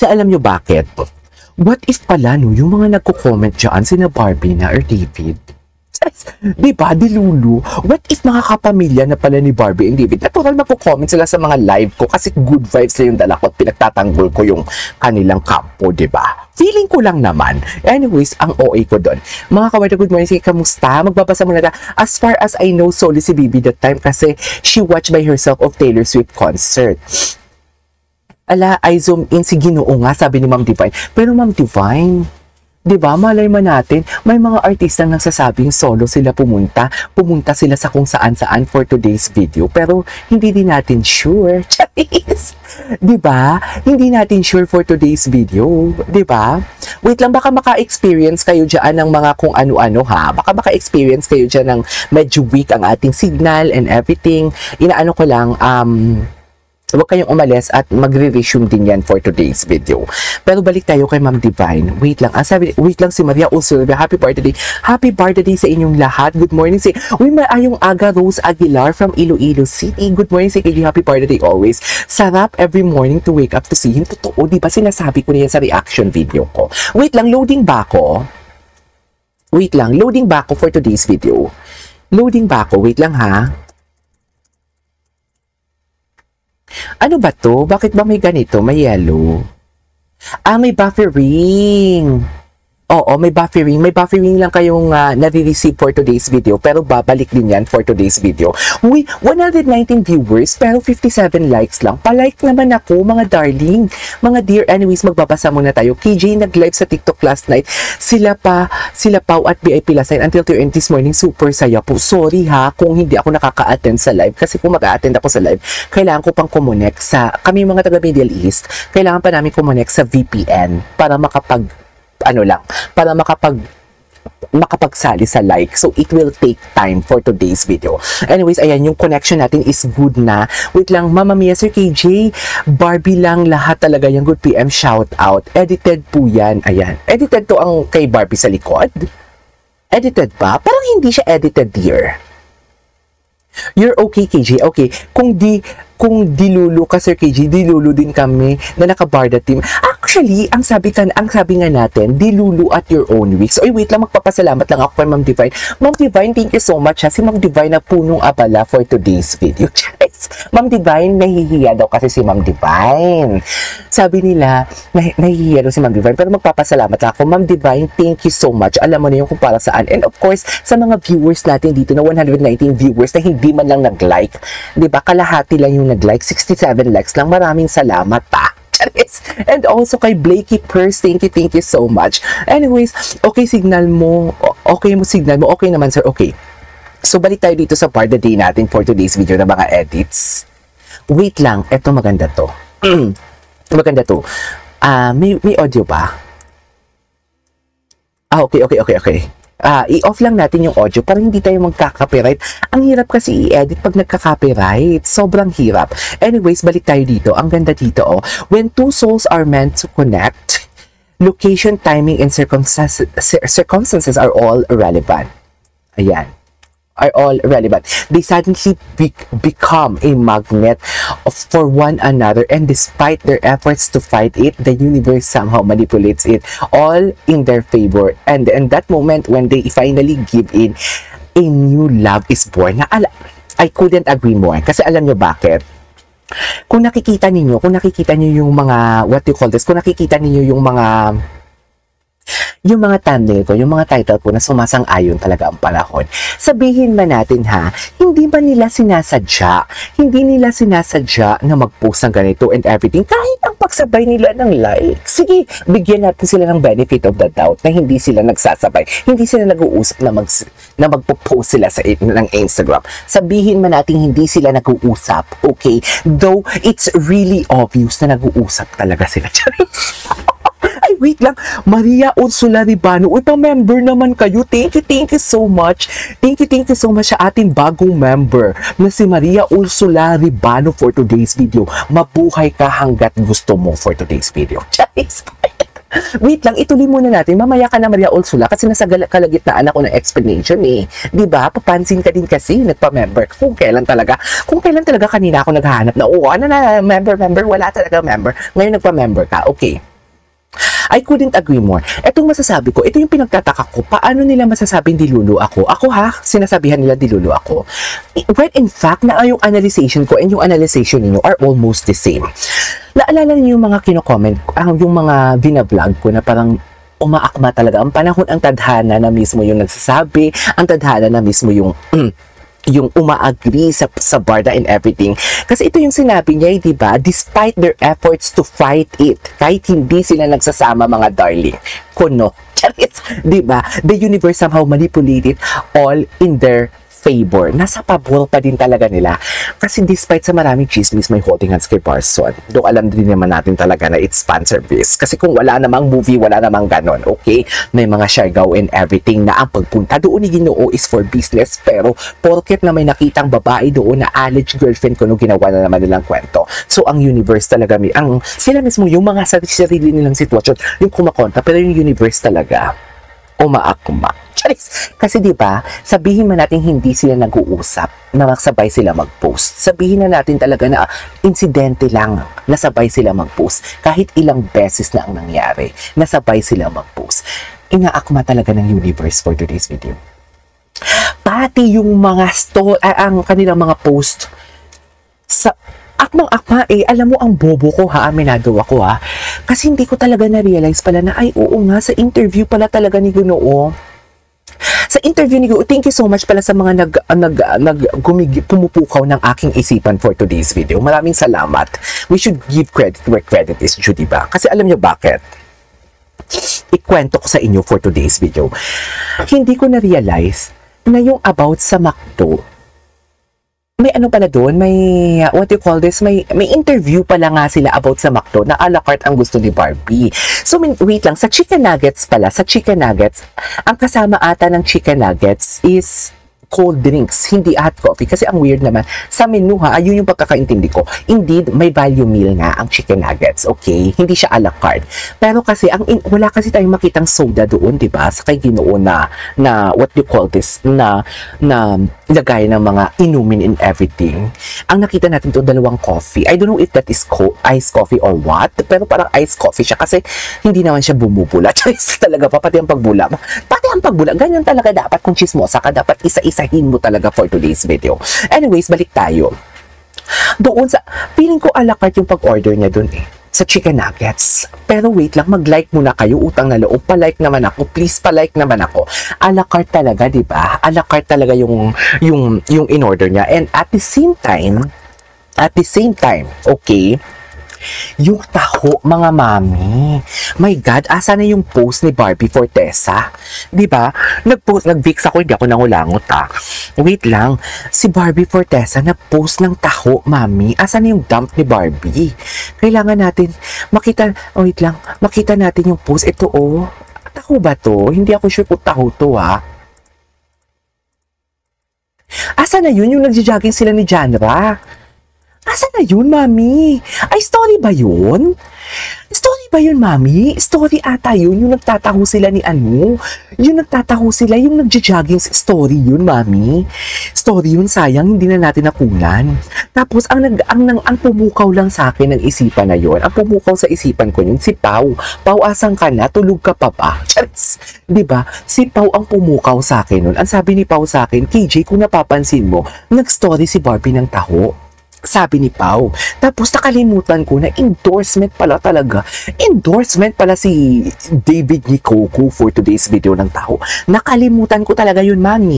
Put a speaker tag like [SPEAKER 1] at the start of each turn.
[SPEAKER 1] Kasi alam nyo bakit? What if pala no, yung mga nagko-comment dyan, sina Barbie na or David? Diba, dilulu? What if mga kapamilya na pala ni Barbie and David? Natural magko-comment sila sa mga live ko kasi good vibes na yung dala ko at pinagtatanggol ko yung kanilang kampo, diba? Feeling ko lang naman. Anyways, ang OA ko doon. Mga kawarda, good morning. Sige, kamusta? Magbabasa muna na. As far as I know, solo si Bibi that time kasi she watched by herself of Taylor Swift concert. Ala, I zoom in si Ginoo nga, sabi ni Ma'am Divine. Pero Ma'am Divine, diba, malay man natin, may mga artista nang sasabing solo sila pumunta sila sa kung saan-saan for today's video, pero hindi din natin sure. Charis! Diba? Hindi natin sure for today's video. Diba? Wait lang, baka maka-experience kayo dyan ng mga kung ano-ano ha. Baka maka-experience kayo dyan ng medyo weak ang ating signal and everything. Inaano ko lang, huwag kayong umalis at magre-resume din yan for today's video. Pero balik tayo kay Ma'am Divine. Wait lang. Wait lang si Maria Usulga. Happy birthday. Happy birthday sa inyong lahat. Good morning si... Uy, maayong aga Rose Aguilar from Iloilo City. Good morning si KG. Happy birthday always. Sarap every morning to wake up to see him. Totoo, di ba sinasabi ko na yan sa reaction video ko? Wait lang, loading ba ako? Wait lang, loading ba ako for today's video? Loading ba ako? Wait lang ha. Ano ba to? Bakit ba may ganito? May yellow. May buffering. Oo, may buffering. May buffering lang kayong nare-receive for today's video. Pero babalik din yan for today's video. Uy, 119 viewers pero 57 likes lang. Palike naman ako, mga darling. Mga dear, anyways, magbabasa muna tayo. KJ nag-live sa TikTok last night. Sila Pau at BIP last night until 2 AM this morning. Super saya po. Sorry ha kung hindi ako nakaka-attend sa live. Kasi kung mag-a-attend ako sa live, kailangan ko pang kumonek sa, kami mga taga Middle East, kailangan pa namin kumonek sa VPN para makapagsali sa like. So, it will take time for today's video. Anyways, ayan, yung connection natin is good na. Wait lang, Mama Mia, Sir KJ, Barbie lang lahat talaga yung good PM shout out. Edited po yan. Ayan. Edited to ang kay Barbie sa likod. Edited ba? Parang hindi siya edited, dear. You're okay, KJ. Okay. Kung dilulu ka, Sir KJ, dilulu din kami na naka-Barda team. Actually, ang sabi nga natin, dilulu at your own weeks. Oy, wait lang, magpapasalamat lang ako kay Ma'am Divine. Ma'am Divine, thank you so much ha. Si Ma'am Divine na punong abala for today's video. Ma'am Divine, nahihiya daw kasi si Ma'am Divine. Sabi nila, nahihiya daw si Ma'am Divine. Pero magpapasalamat lang ako. Ma'am Divine, thank you so much. Alam mo na yung kung para saan. And of course, sa mga viewers natin dito na 119 viewers na hindi man lang nag-like. Diba? Kalahati lang yung nag-like. 67 likes lang. Maraming salamat pa. And also kay Blakey Purse, thank you so much. Anyways, okay signal mo. Okay mo signal mo. Okay naman, sir. Okay. So, balik tayo dito sa part the day natin for today's video na mga edits. Wait lang. Eto maganda to. Maganda to. May audio ba? Okay. I-off lang natin yung audio para hindi tayo magka-copyright. Ang hirap kasi i-edit pag nagka-copyright. Sobrang hirap. Anyways, balik tayo dito. Ang ganda dito, oh. When two souls are meant to connect, location, timing, and circumstances are all relevant. Ayan. Are all relevant. They suddenly become a magnet for one another, and despite their efforts to fight it, the universe somehow manipulates it all in their favor. And that moment when they finally give in, a new love is born. I couldn't agree more. Kasi alam nyo bakit? Kung nakikita ninyo yung mga, what do you call this? Kung nakikita ninyo yung mga thumbnail ko, yung mga title ko na sumasang-ayon talaga ang panahon. Sabihin man natin ha, hindi nila sinasadya na mag-post ng ganito and everything, kahit ang pagsabay nila ng like. Sige, bigyan natin sila ng benefit of the doubt na hindi sila nagsasabay, hindi sila nag-uusap na magpo-post sila ng Instagram. Sabihin man natin hindi sila nag-uusap, okay? Though, it's really obvious na nag-uusap talaga sila. Ay, wait lang. Maria Ursula Ribano. Uy, pa-member naman kayo. Thank you so much. Thank you so much sa ating bagong member na si Maria Ursula Ribano for today's video. Mabuhay ka hanggat gusto mo for today's video. Wait lang, ituloy muna natin. Mamaya ka na, Maria Ursula, kasi nasa kalagitnaan ako ng explanation eh. Diba? Papansin ka din kasi, nagpa-member. Kung kailan talaga kanina ako naghahanap na, ano na, member, wala talaga member. Ngayon nagpa-member ka. Okay. I couldn't agree more. Itong masasabi ko, ito yung pinagtataka ko, paano nila masasabing dilulu ako? Ako ha, sinasabihan nila dilulu ako. When in fact, na yung analyzation ko and yung analyzation ninyo are almost the same. Naalala niyo yung mga kino-comment, yung mga binablog ko na parang umaakma talaga. Ang panahon, ang tadhana na mismo yung nagsasabi, ang tadhana na mismo yung yung uma-agree sa Barda and everything. Kasi ito yung sinabi niya, di ba? Despite their efforts to fight it, kahit hindi sila nagsasama, mga darling. Kuno. Di ba? The universe somehow manipulated all in their favor. Nasa pabor pa din talaga nila. Kasi despite sa maraming chismis, may holding hands kay Parson. Doon alam din naman natin talaga na it's fan service. Kasi kung wala namang movie, wala namang ganon. Okay? May mga siargaw and everything na ang pagpunta doon ni Ginoo is for business. Pero porket na may nakitang babae doon na alleged girlfriend ko nung ginawa na naman nilang kwento. So ang universe talaga, sila mismo yung mga sarili nilang sitwasyon, yung kumakonta, pero yung universe talaga umaakma. Kasi di ba, sabihin man natin hindi sila nag-uusap, na magsabay sila mag-post. Sabihin na natin talaga na insidente lang, nasabay sila mag-post. Kahit ilang beses na ang nangyari, nasabay sila mag-post. Inaakma talaga ng universe for today's video. Pati yung mga ang kanilang mga post sa akmang-akma alam mo ang bobo ko ha, aminado ako ha. Kasi hindi ko talaga na-realize pala na ay oo nga, sa interview pala talaga ni Ginoo. Sa interview ni Ginoo, thank you so much pala sa mga pumupukaw ng aking isipan for today's video. Maraming salamat. We should give credit where credit is due, diba? Kasi alam niyo bakit? Ikwento ko sa inyo for today's video. Hindi ko na-realize na yung about sa McDo, may ano pala doon, may, what do you call this, may interview pala nga sila about sa McDo na a la carte ang gusto ni Barbie. So, wait lang, sa chicken nuggets pala, ang kasama ata ng chicken nuggets is cold drinks, hindi hot coffee. Kasi ang weird naman, sa menu ha, ayun yung pagkakaintindi ko. Indeed, may value meal nga ang chicken nuggets, okay? Hindi siya a la carte. Pero kasi, wala kasi tayong makitang soda doon, di ba? Sa kay Ginoo na what do you call this, na lagay ng mga inumin and everything. Ang nakita natin to, dalawang coffee. I don't know if that is iced coffee or what, pero parang iced coffee siya kasi hindi naman siya bumubula. Talaga pa, pati ang pagbula. Ganyan talaga dapat kung chismosa ka, dapat isa-isahin mo talaga for today's video. Anyways, balik tayo. Doon sa, feeling ko a la carte yung pag-order niya doon sa chicken nuggets. Pero wait lang, mag-like muna kayo, utang na loob, pa-like naman ako, please pa-like naman ako. A la carte talaga, di ba? A la carte talaga yung in-order niya. And at the same time, okay, yung taho, mga mami. My God, asa na yung post ni Barbie Fortesa? Di ba? Nag-vix ako, hindi ako nangulangot Wait lang, si Barbie Fortesa nag-post ng taho, mami. Asa na yung dump ni Barbie? Kailangan natin makita natin yung post. Ito taho ba to? Hindi ako sure kung taho to Asa na yun yung nagja-jogging sila ni Janra? Asa na yun, mami? Ay, story ba yun? Story ba yun, mami? Story ata yun, yung nagtataho sila ni yung nagtataho sila, yung nagja-jogging story yun, mami. Story yun, sayang, hindi na natin nakunan. Tapos, ang pumukaw lang sa akin ng isipan na yun, ang pumukaw sa isipan ko yun, si Pau. Pau, asan ka na? Tulog ka pa ba? Charis! Diba? Si Pau ang pumukaw sa akin nun. Ang sabi ni Pau sa akin, KJ, kung napapansin mo, nag-story si Barbie ng taho. Sabi ni Pau. Tapos nakalimutan ko na endorsement pala talaga. Endorsement pala si David Nicoco for today's video ng taho. Nakalimutan ko talaga yun, mami.